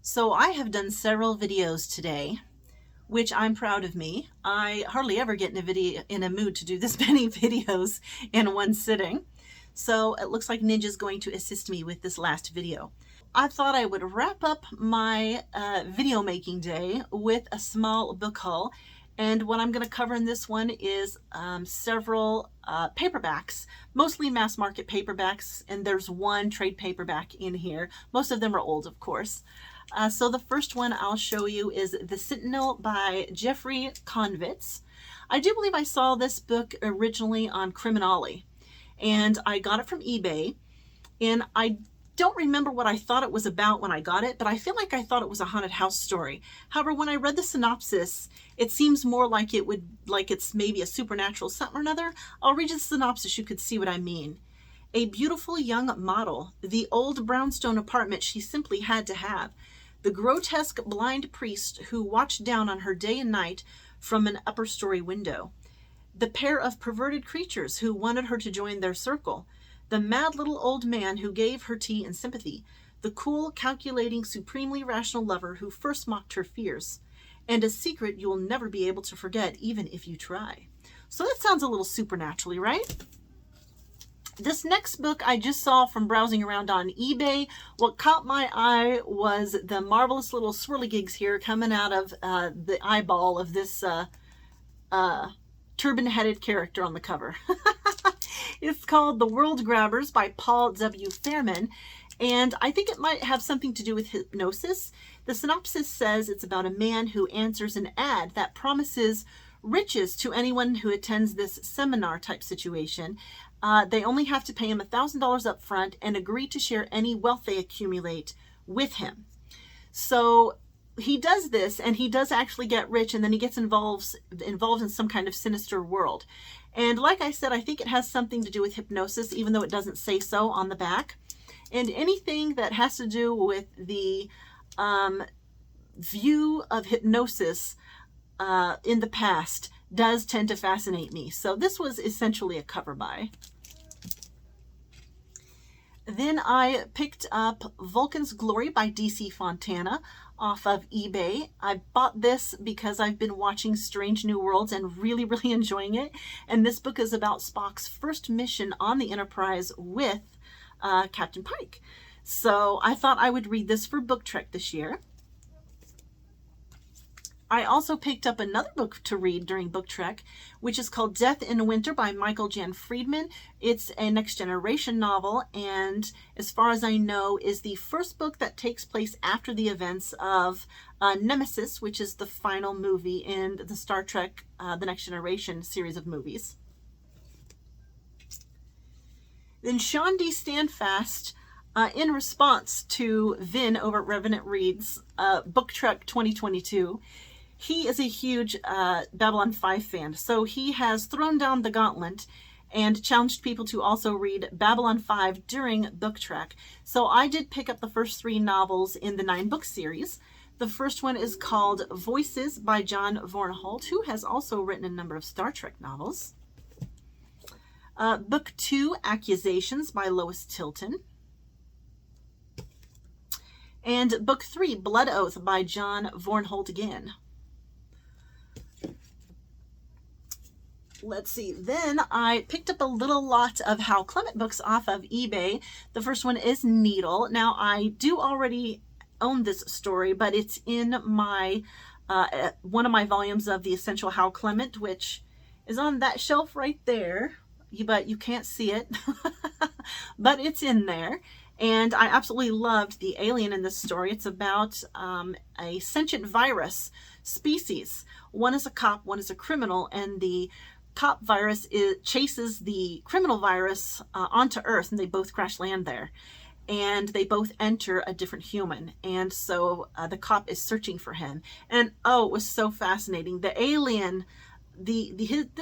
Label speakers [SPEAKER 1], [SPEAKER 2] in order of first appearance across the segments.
[SPEAKER 1] So I have done several videos today, which I'm proud of me. I hardly ever get in a mood to do this many videos in one sitting. So it looks like Ninja's going to assist me with this last video. I thought I would wrap up my video making day with a small book haul. And what I'm going to cover in this one is several paperbacks, mostly mass market paperbacks, and there's one trade paperback in here. Most of them are old, of course. So the first one I'll show you is The Sentinel by Jeffrey Convitz. I do believe I saw this book originally on Criminale, and I got it from eBay, and I don't remember what I thought it was about when I got it, but I feel like I thought it was a haunted house story. However, when I read the synopsis, it seems more like it's maybe a supernatural something or another. I'll read you the synopsis, you could see what I mean. A beautiful young model, the old brownstone apartment she simply had to have. The grotesque blind priest who watched down on her day and night from an upper story window. The pair of perverted creatures who wanted her to join their circle. The mad little old man who gave her tea and sympathy. The cool, calculating, supremely rational lover who first mocked her fears. And a secret you'll never be able to forget even if you try. So that sounds a little supernaturally, right? This next book I just saw from browsing around on eBay. What caught my eye was the marvelous little swirligigs here coming out of the eyeball of this turban-headed character on the cover. It's called The World Grabbers by Paul W. Fairman, and I think it might have something to do with hypnosis. The synopsis says it's about a man who answers an ad that promises riches to anyone who attends this seminar type situation. They only have to pay him $1,000 up front and agree to share any wealth they accumulate with him. So he does this, and he does actually get rich, and then he gets involved in some kind of sinister world. And like I said, I think it has something to do with hypnosis, even though it doesn't say so on the back. And anything that has to do with the view of hypnosis in the past does tend to fascinate me. So this was essentially a cover buy. Then I picked up Vulcan's Glory by D.C. Fontana off of eBay. I bought this because I've been watching Strange New Worlds and really enjoying it. And this book is about Spock's first mission on the Enterprise with Captain Pike. So I thought I would read this for Book Trek this year. I also picked up another book to read during Book Trek, which is called Death in Winter by Michael Jan Friedman. It's a Next Generation novel, and as far as I know, is the first book that takes place after the events of Nemesis, which is the final movie in the Star Trek The Next Generation series of movies. Then Sean D. Standfast, in response to Vin over at Revenant Reads Book Trek 2022, he is a huge Babylon 5 fan, so he has thrown down the gauntlet and challenged people to also read Babylon 5 during Book Trek. So I did pick up the first 3 novels in the 9-book series. The first one is called Voices by John Vornholt, who has also written a number of Star Trek novels. Book 2, Accusations by Lois Tilton. And Book 3, Blood Oath by John Vornholt again. Let's see, then I picked up a little lot of Hal Clement books off of eBay. The first one is Needle. Now, I do already own this story, but it's in my one of my volumes of The Essential Hal Clement, which is on that shelf right there, but you can't see it, but it's in there. And I absolutely loved the alien in this story. It's about a sentient virus species. One is a cop, one is a criminal, and the cop virus chases the criminal virus onto Earth, and they both crash land there. And they both enter a different human. And so the cop is searching for him. And oh, it was so fascinating. The alien,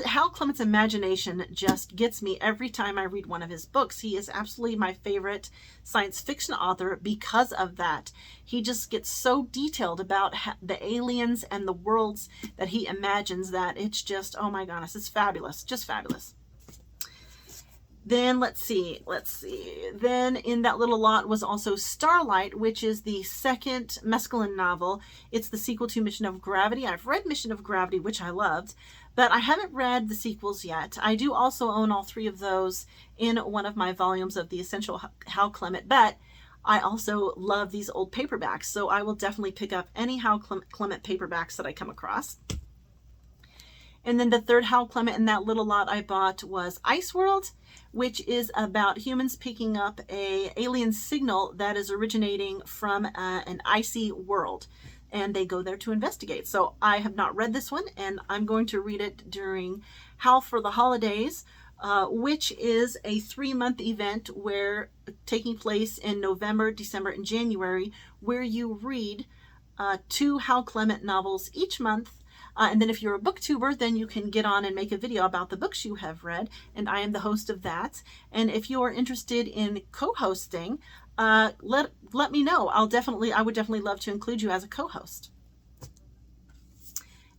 [SPEAKER 1] Hal Clement's imagination just gets me every time I read one of his books. He is absolutely my favorite science fiction author because of that. He just gets so detailed about the aliens and the worlds that he imagines that it's just, oh my goodness, it's fabulous, just fabulous. Then let's see. Then in that little lot was also Starlight, which is the second mescaline novel. It's the sequel to Mission of Gravity. I've read Mission of Gravity, which I loved, but I haven't read the sequels yet. I do also own all three of those in one of my volumes of the Essential Hal Clement, but I also love these old paperbacks, so I will definitely pick up any Hal Clement paperbacks that I come across. And then the third Hal Clement in that little lot I bought was Ice World, which is about humans picking up a alien signal that is originating from an icy world, and they go there to investigate. So I have not read this one, and I'm going to read it during Howl for the Holidays, which is a 3-month event where taking place in November, December, and January, where you read 2 Hal Clement novels each month. And then if you're a booktuber, then you can get on and make a video about the books you have read, and I am the host of that. And if you are interested in co-hosting, let me know. I would definitely love to include you as a co-host.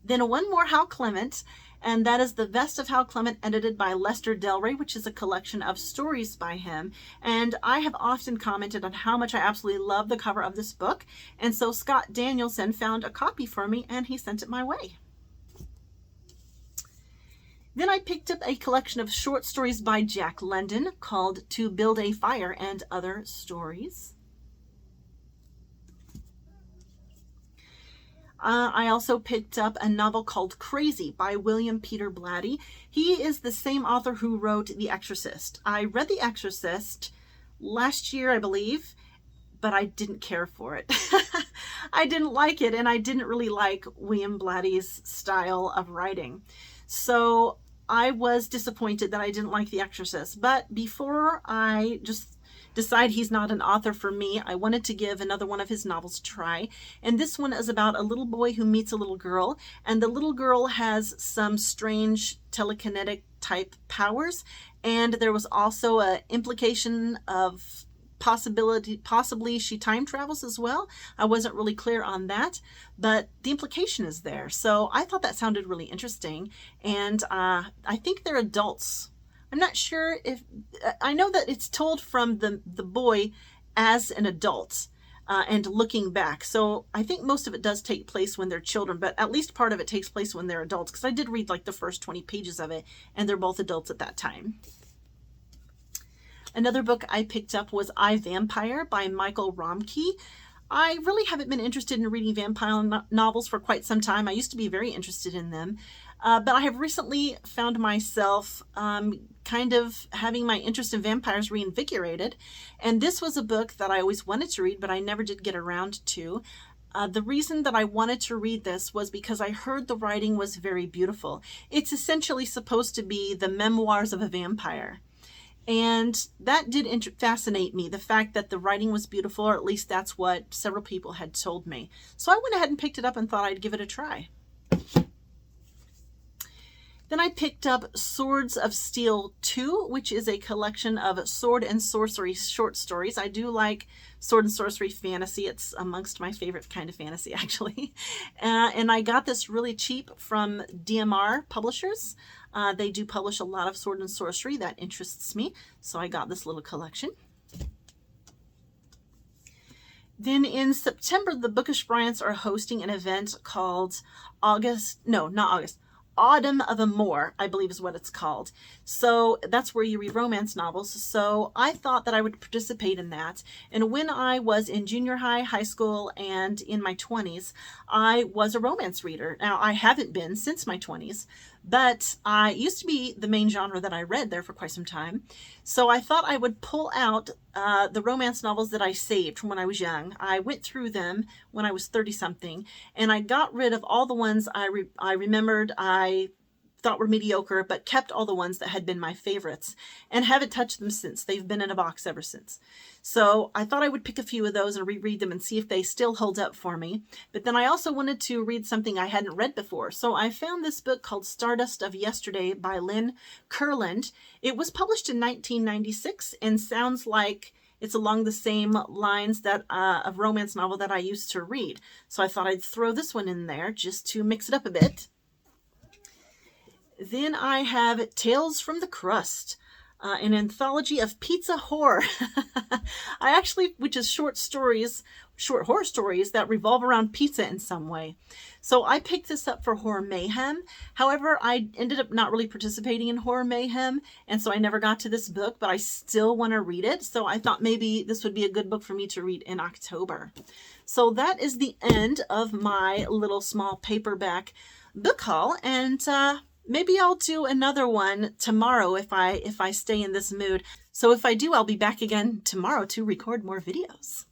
[SPEAKER 1] Then one more Hal Clement, and that is The Best of Hal Clement, edited by Lester Del Rey, which is a collection of stories by him. And I have often commented on how much I absolutely love the cover of this book. And so Scott Danielson found a copy for me, and he sent it my way. Then I picked up a collection of short stories by Jack London called To Build a Fire and Other Stories. I also picked up a novel called Crazy by William Peter Blatty. He is the same author who wrote The Exorcist. I read The Exorcist last year, I believe, but I didn't care for it. I didn't like it, and I didn't really like William Blatty's style of writing. So I was disappointed that I didn't like The Exorcist. But before I just decide he's not an author for me, I wanted to give another one of his novels a try. And this one is about a little boy who meets a little girl, and the little girl has some strange telekinetic type powers. And there was also an implication of possibly she time travels as well. I wasn't really clear on that, but the implication is there. So I thought that sounded really interesting. And I think they're adults. I'm not sure if, I know that it's told from the boy as an adult and looking back. So I think most of it does take place when they're children, but at least part of it takes place when they're adults, because I did read like the first 20 pages of it, and they're both adults at that time. Another book I picked up was I, Vampire by Michael Romke. I really haven't been interested in reading vampire novels for quite some time. I used to be very interested in them. But I have recently found myself kind of having my interest in vampires reinvigorated. And this was a book that I always wanted to read, but I never did get around to. The reason that I wanted to read this was because I heard the writing was very beautiful. It's essentially supposed to be the memoirs of a vampire. And that did fascinate me, the fact that the writing was beautiful, or at least that's what several people had told me. So I went ahead and picked it up and thought I'd give it a try. Then I picked up Swords of Steel 2, which is a collection of sword and sorcery short stories. I do like sword and sorcery fantasy. It's amongst my favorite kind of fantasy, actually. And I got this really cheap from DMR Publishers. They do publish a lot of sword and sorcery. That interests me. So I got this little collection. Then in September, the Bookish Bryants are hosting an event called Autumn of Amour, I believe is what it's called. So that's where you read romance novels. So I thought that I would participate in that. And when I was in junior high, high school, and in my 20s, I was a romance reader. Now, I haven't been since my 20s, but I used to be the main genre that I read there for quite some time. So I thought I would pull out the romance novels that I saved from when I was young. I went through them when I was 30-something, and I got rid of all the ones I remembered I thought were mediocre, but kept all the ones that had been my favorites, and haven't touched them since. They've been in a box ever since. So I thought I would pick a few of those and reread them and see if they still hold up for me. But then I also wanted to read something I hadn't read before. So I found this book called Stardust of Yesterday by Lynn Kurland. It was published in 1996 and sounds like it's along the same lines that of romance novel that I used to read. So I thought I'd throw this one in there just to mix it up a bit. Then I have Tales from the Crust. an anthology of pizza horror. Which is short horror stories that revolve around pizza in some way. So I picked this up for Horror Mayhem. However, I ended up not really participating in Horror Mayhem, and so I never got to this book, but I still want to read it. So I thought maybe this would be a good book for me to read in October. So that is the end of my little small paperback book haul, and maybe I'll do another one tomorrow if I stay in this mood. So if I do, I'll be back again tomorrow to record more videos.